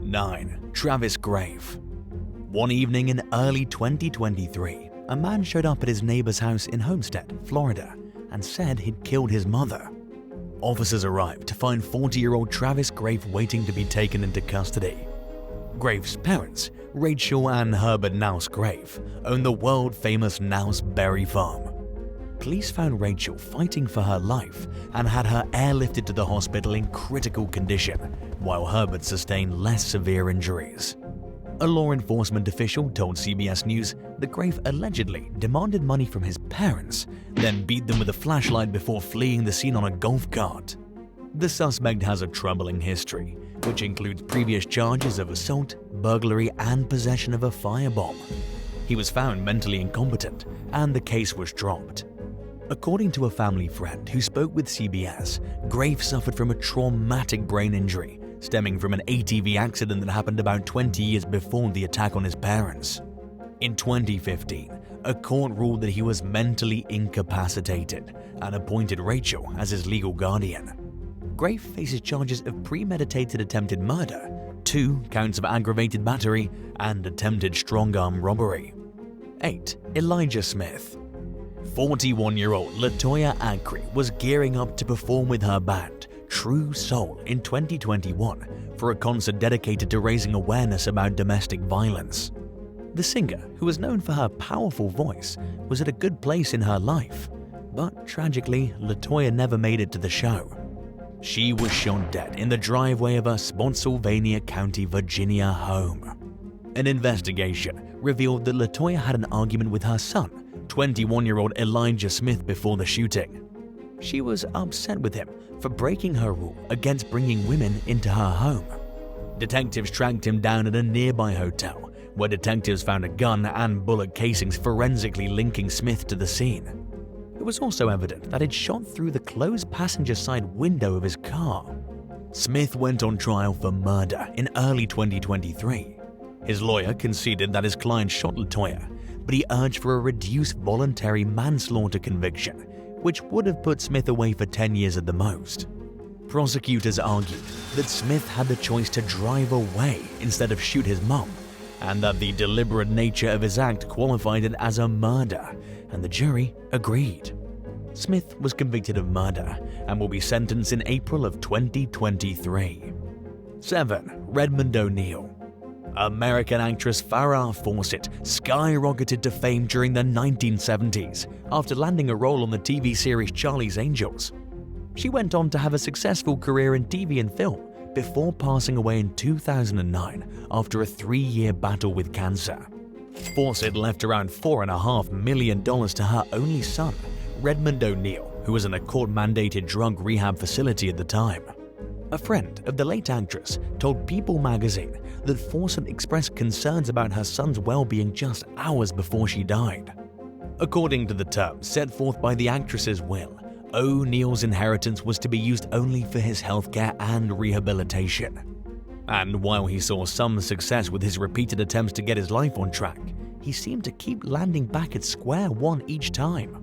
9. Travis Grave. One evening in early 2023, a man showed up at his neighbor's house in Homestead, Florida, and said he'd killed his mother. Officers arrived to find 40-year-old Travis Grave waiting to be taken into custody. Grave's parents, Rachel and Herbert Nouse Grave, owned the world-famous Nouse Berry Farm. Police found Rachel fighting for her life and had her airlifted to the hospital in critical condition, while Herbert sustained less severe injuries. A law enforcement official told CBS News that Grave allegedly demanded money from his parents, then beat them with a flashlight before fleeing the scene on a golf cart. The suspect has a troubling history, which includes previous charges of assault, burglary, and possession of a firebomb. He was found mentally incompetent, and the case was dropped. According to a family friend who spoke with CBS, Grave suffered from a traumatic brain injury stemming from an ATV accident that happened about 20 years before the attack on his parents. In 2015, a court ruled that he was mentally incapacitated and appointed Rachel as his legal guardian. Grave faces charges of premeditated attempted murder, 2 counts of aggravated battery, and attempted strong-arm robbery. 8. Elijah Smith. 41-year-old Latoya Acri was gearing up to perform with her band, True Soul, in 2021 for a concert dedicated to raising awareness about domestic violence. The singer, who was known for her powerful voice, was at a good place in her life, but tragically, Latoya never made it to the show. She was shot dead in the driveway of her Spotsylvania County, Virginia home. An investigation revealed that Latoya had an argument with her son, 21-year-old Elijah Smith, before the shooting. She was upset with him for breaking her rule against bringing women into her home. Detectives tracked him down at a nearby hotel, where detectives found a gun and bullet casings forensically linking Smith to the scene. It was also evident that he'd shot through the closed passenger side window of his car. Smith went on trial for murder in early 2023. His lawyer conceded that his client shot Latoya, but he urged for a reduced voluntary manslaughter conviction, which would have put Smith away for 10 years at the most. Prosecutors argued that Smith had the choice to drive away instead of shoot his mom, and that the deliberate nature of his act qualified it as a murder, and the jury agreed. Smith was convicted of murder and will be sentenced in April of 2023. 7. Redmond ONeill. American actress Farrah Fawcett skyrocketed to fame during the 1970s after landing a role on the TV series Charlie's Angels. She went on to have a successful career in TV and film before passing away in 2009 after a 3-year battle with cancer. Fawcett left around $4.5 million to her only son, Redmond ONeill, who was in a court-mandated drug rehab facility at the time. A friend of the late actress told People magazine that Fawcett expressed concerns about her son's well-being just hours before she died. According to the terms set forth by the actress's will, O'Neill's inheritance was to be used only for his healthcare and rehabilitation. And while he saw some success with his repeated attempts to get his life on track, he seemed to keep landing back at square one each time.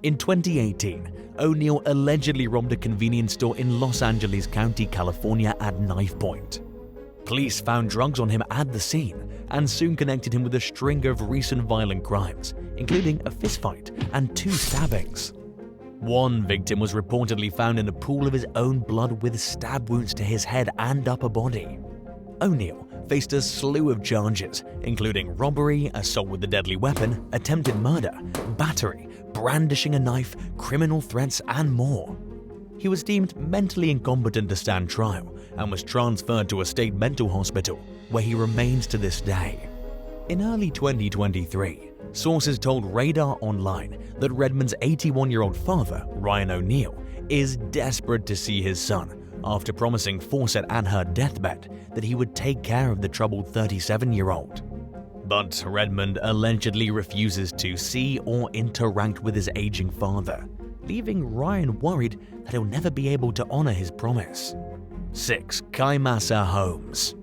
In 2018, O'Neill allegedly robbed a convenience store in Los Angeles County, California at knife point. Police found drugs on him at the scene and soon connected him with a string of recent violent crimes, including a fistfight and 2 stabbings. One victim was reportedly found in a pool of his own blood with stab wounds to his head and upper body. O'Neill faced a slew of charges, including robbery, assault with a deadly weapon, attempted murder, battery, brandishing a knife, criminal threats, and more. He was deemed mentally incompetent to stand trial and was transferred to a state mental hospital, where he remains to this day. In early 2023, sources told Radar Online that Redmond's 81-year-old father, Ryan O'Neill, is desperate to see his son after promising Fawcett at her deathbed that he would take care of the troubled 37-year-old. But Redmond allegedly refuses to see or interact with his aging father, leaving Ryan worried that he'll never be able to honor his promise. 6. Kaimasa Homes.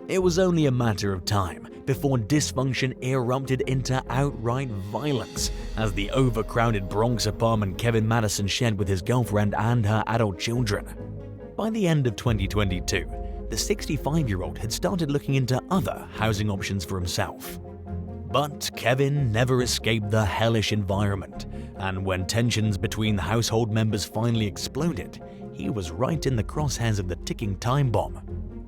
It was only a matter of time before dysfunction erupted into outright violence as the overcrowded Bronx apartment Kevin Madison shared with his girlfriend and her adult children. By the end of 2022, the 65-year-old had started looking into other housing options for himself. But Kevin never escaped the hellish environment, and when tensions between the household members finally exploded, he was right in the crosshairs of the ticking time bomb.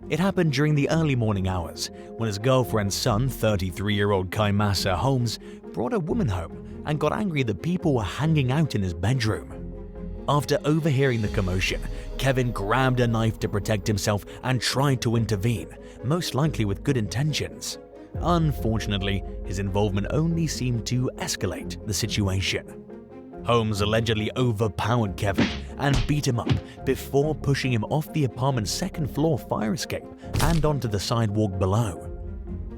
It happened during the early morning hours, when his girlfriend's son, 33-year-old Kaimasa Homes, brought a woman home and got angry that people were hanging out in his bedroom. After overhearing the commotion, Kevin grabbed a knife to protect himself and tried to intervene, most likely with good intentions. Unfortunately, his involvement only seemed to escalate the situation. Holmes allegedly overpowered Kevin and beat him up before pushing him off the apartment's second-floor fire escape and onto the sidewalk below.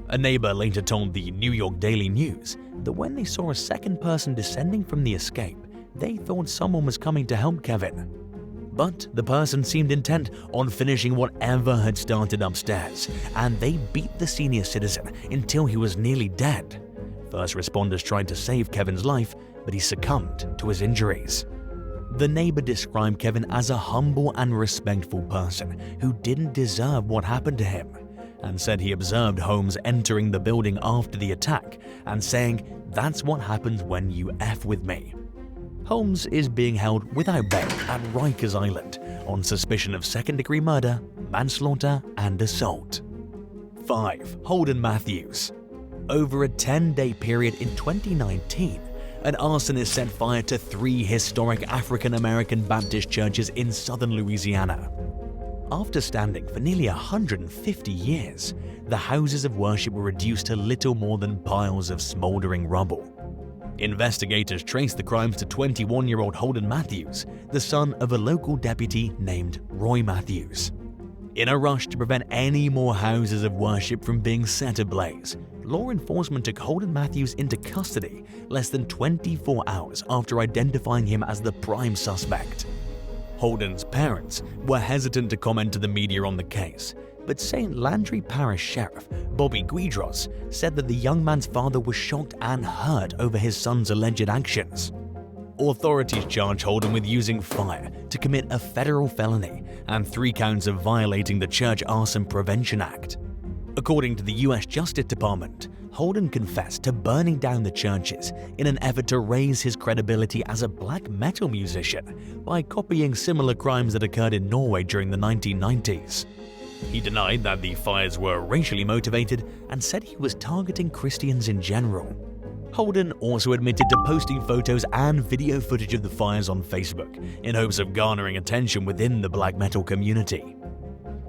A neighbor later told the New York Daily News that when they saw a second person descending from the escape, they thought someone was coming to help Kevin. But the person seemed intent on finishing whatever had started upstairs, and they beat the senior citizen until he was nearly dead. First responders tried to save Kevin's life, but he succumbed to his injuries. The neighbor described Kevin as a humble and respectful person who didn't deserve what happened to him, and said he observed Holmes entering the building after the attack and saying, "That's what happens when you F with me." Holmes is being held without bail at Rikers Island on suspicion of second-degree murder, manslaughter, and assault. 5. Holden Matthews. Over a 10-day period in 2019, an arsonist set fire to 3 historic African-American Baptist churches in southern Louisiana. After standing for nearly 150 years, the houses of worship were reduced to little more than piles of smoldering rubble. Investigators traced the crimes to 21-year-old Holden Matthews, the son of a local deputy named Roy Matthews. In a rush to prevent any more houses of worship from being set ablaze, law enforcement took Holden Matthews into custody less than 24 hours after identifying him as the prime suspect. Holden's parents were hesitant to comment to the media on the case, but St. Landry Parish Sheriff Bobby Guidros said that the young man's father was shocked and hurt over his son's alleged actions. Authorities charged Holden with using fire to commit a federal felony and 3 counts of violating the Church Arson Prevention Act. According to the U.S. Justice Department, Holden confessed to burning down the churches in an effort to raise his credibility as a black metal musician by copying similar crimes that occurred in Norway during the 1990s. He denied that the fires were racially motivated and said he was targeting Christians in general. Holden also admitted to posting photos and video footage of the fires on Facebook in hopes of garnering attention within the black metal community.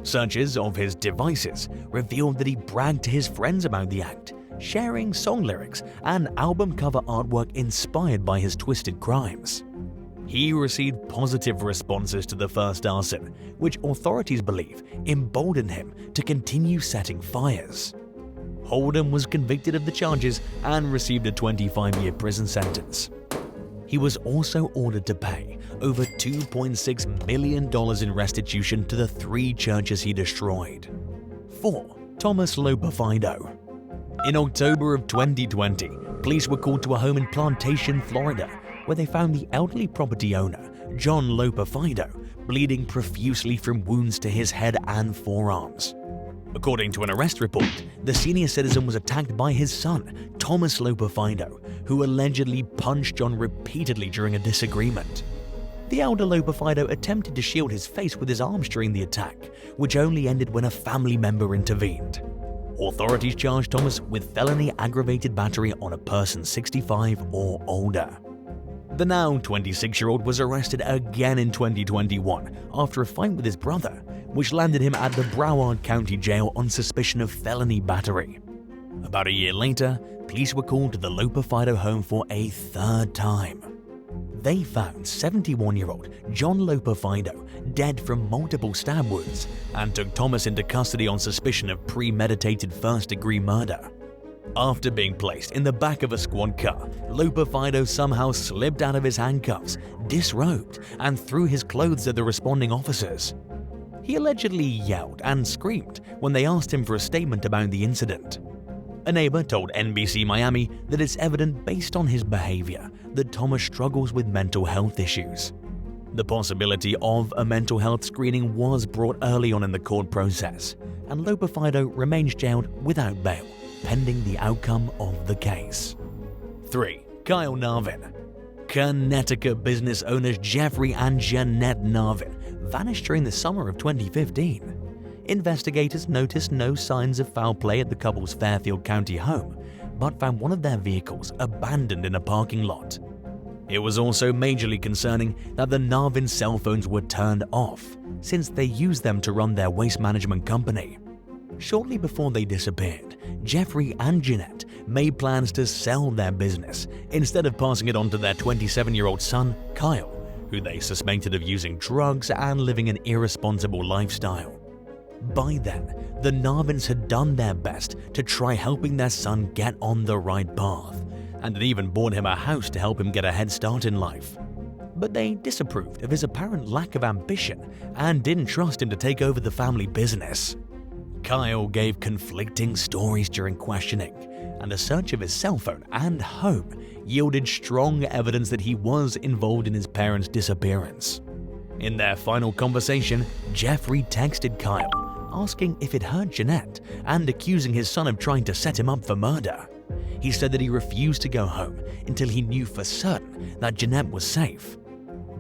Searches of his devices revealed that he bragged to his friends about the act, sharing song lyrics and album cover artwork inspired by his twisted crimes. He received positive responses to the first arson, which authorities believe emboldened him to continue setting fires. Holden was convicted of the charges and received a 25-year prison sentence. He was also ordered to pay over $2.6 million in restitution to the 3 churches he destroyed. 4. Thomas Lobofido. In October of 2020, police were called to a home in Plantation, Florida, where they found the elderly property owner, John Lobofido, bleeding profusely from wounds to his head and forearms. According to an arrest report, the senior citizen was attacked by his son, Thomas Lobofido, who allegedly punched John repeatedly during a disagreement. The elder Lobofido attempted to shield his face with his arms during the attack, which only ended when a family member intervened. Authorities charged Thomas with felony aggravated battery on a person 65 or older. The now 26-year-old was arrested again in 2021 after a fight with his brother, which landed him at the Broward County Jail on suspicion of felony battery. About a year later, police were called to the Lobofido home for a 3rd time. They found 71-year-old John Lobofido dead from multiple stab wounds and took Thomas into custody on suspicion of premeditated first-degree murder. After being placed in the back of a squad car, Lobofido somehow slipped out of his handcuffs, disrobed, and threw his clothes at the responding officers. He allegedly yelled and screamed when they asked him for a statement about the incident. A neighbor told NBC Miami that it's evident based on his behavior that Thomas struggles with mental health issues. The possibility of a mental health screening was brought early on in the court process, and Lobofido remains jailed without bail, pending the outcome of the case. 3. Kyle Navin. Connecticut business owners Jeffrey and Jeanette Navin vanished during the summer of 2015. Investigators noticed no signs of foul play at the couple's Fairfield County home, but found one of their vehicles abandoned in a parking lot. It was also majorly concerning that the Navin cell phones were turned off, since they used them to run their waste management company. Shortly before they disappeared, Jeffrey and Jeanette made plans to sell their business instead of passing it on to their 27-year-old son, Kyle, who they suspected of using drugs and living an irresponsible lifestyle. By then, the Navins had done their best to try helping their son get on the right path, and had even bought him a house to help him get a head start in life. But they disapproved of his apparent lack of ambition and didn't trust him to take over the family business. Kyle gave conflicting stories during questioning, and a search of his cell phone and home yielded strong evidence that he was involved in his parents' disappearance. In their final conversation, Jeffrey texted Kyle, asking if it hurt Jeanette and accusing his son of trying to set him up for murder. He said that he refused to go home until he knew for certain that Jeanette was safe.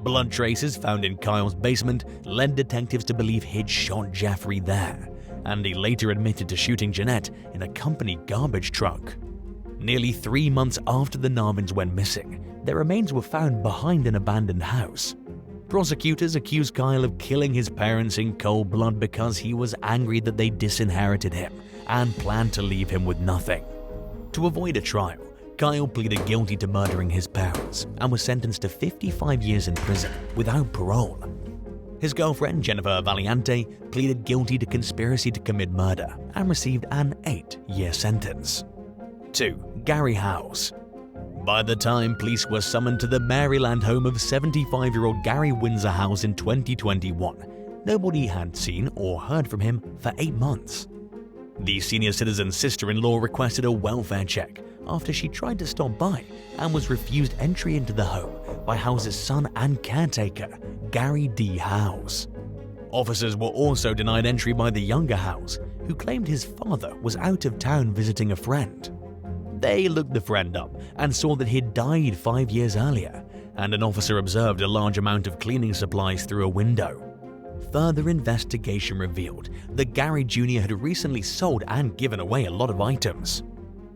Blood traces found in Kyle's basement led detectives to believe he'd shot Jeffrey there, and he later admitted to shooting Jeanette in a company garbage truck. Nearly 3 months after the Navins went missing, their remains were found behind an abandoned house. Prosecutors accused Kyle of killing his parents in cold blood because he was angry that they disinherited him and planned to leave him with nothing. To avoid a trial, Kyle pleaded guilty to murdering his parents and was sentenced to 55 years in prison without parole. His girlfriend, Jennifer Valiante, pleaded guilty to conspiracy to commit murder and received an 8-year sentence. 2. Gary Howes. By the time police were summoned to the Maryland home of 75-year-old Gary Windsor Howes in 2021, nobody had seen or heard from him for 8 months. The senior citizen's sister-in-law requested a welfare check after she tried to stop by and was refused entry into the home by Howes' son and caretaker, Gary D. Howes. Officers were also denied entry by the younger Howes, who claimed his father was out of town visiting a friend. They looked the friend up and saw that he'd died 5 years earlier, and an officer observed a large amount of cleaning supplies through a window. Further investigation revealed that Gary Jr. had recently sold and given away a lot of items.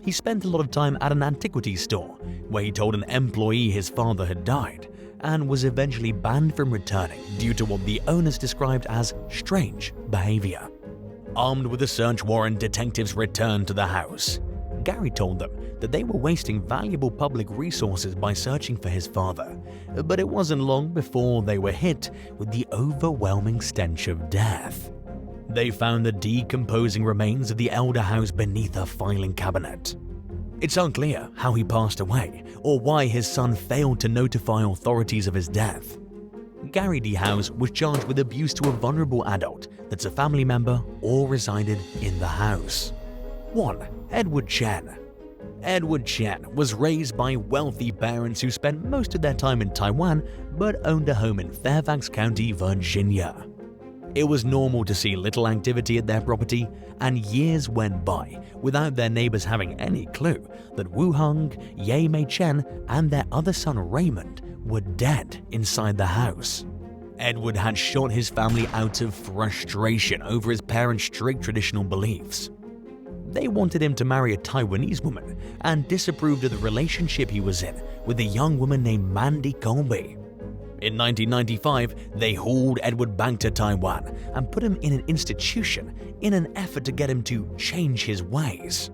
He spent a lot of time at an antiquities store, where he told an employee his father had died, and was eventually banned from returning due to what the owners described as strange behavior. Armed with a search warrant, detectives returned to the house. Gary told them that they were wasting valuable public resources by searching for his father, but it wasn't long before they were hit with the overwhelming stench of death. They found the decomposing remains of the elder Howes beneath a filing cabinet. It's unclear how he passed away or why his son failed to notify authorities of his death. Gary D. Howes was charged with abuse to a vulnerable adult that's a family member or resided in the house. 1. Edward Chen. Edward Chen was raised by wealthy parents who spent most of their time in Taiwan but owned a home in Fairfax County, Virginia. It was normal to see little activity at their property, and years went by without their neighbors having any clue that Wu Hung, Ye Mei Chen, and their other son Raymond were dead inside the house. Edward had shot his family out of frustration over his parents' strict traditional beliefs. They wanted him to marry a Taiwanese woman and disapproved of the relationship he was in with a young woman named Mandy Colby. In 1995, they hauled Edward back to Taiwan and put him in an institution in an effort to get him to change his ways.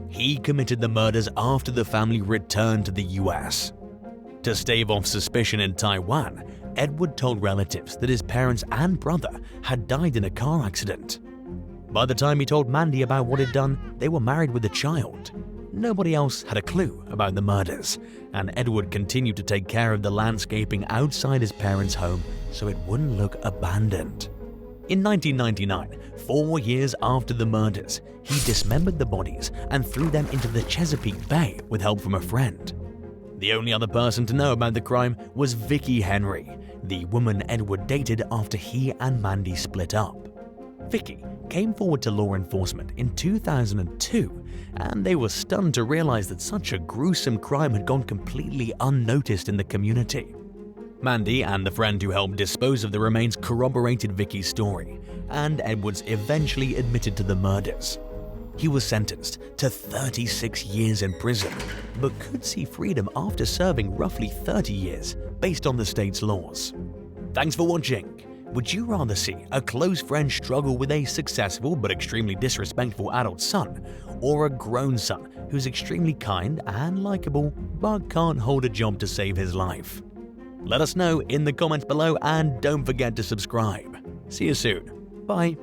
He committed the murders after the family returned to the US. To stave off suspicion in Taiwan, Edward told relatives that his parents and brother had died in a car accident. By the time he told Mandy about what he'd done, they were married with a child. Nobody else had a clue about the murders, and Edward continued to take care of the landscaping outside his parents' home so it wouldn't look abandoned. In 1999, 4 years after the murders, he dismembered the bodies and threw them into the Chesapeake Bay with help from a friend. The only other person to know about the crime was Vicky Henry, the woman Edward dated after he and Mandy split up. Vicky came forward to law enforcement in 2002, and they were stunned to realize that such a gruesome crime had gone completely unnoticed in the community. Mandy and the friend who helped dispose of the remains corroborated Vicky's story, and Edwards eventually admitted to the murders. He was sentenced to 36 years in prison, but could see freedom after serving roughly 30 years based on the state's laws. Thanks for watching. Would you rather see a close friend struggle with a successful but extremely disrespectful adult son, or a grown son who's extremely kind and likable but can't hold a job to save his life? Let us know in the comments below, and don't forget to subscribe. See you soon. Bye.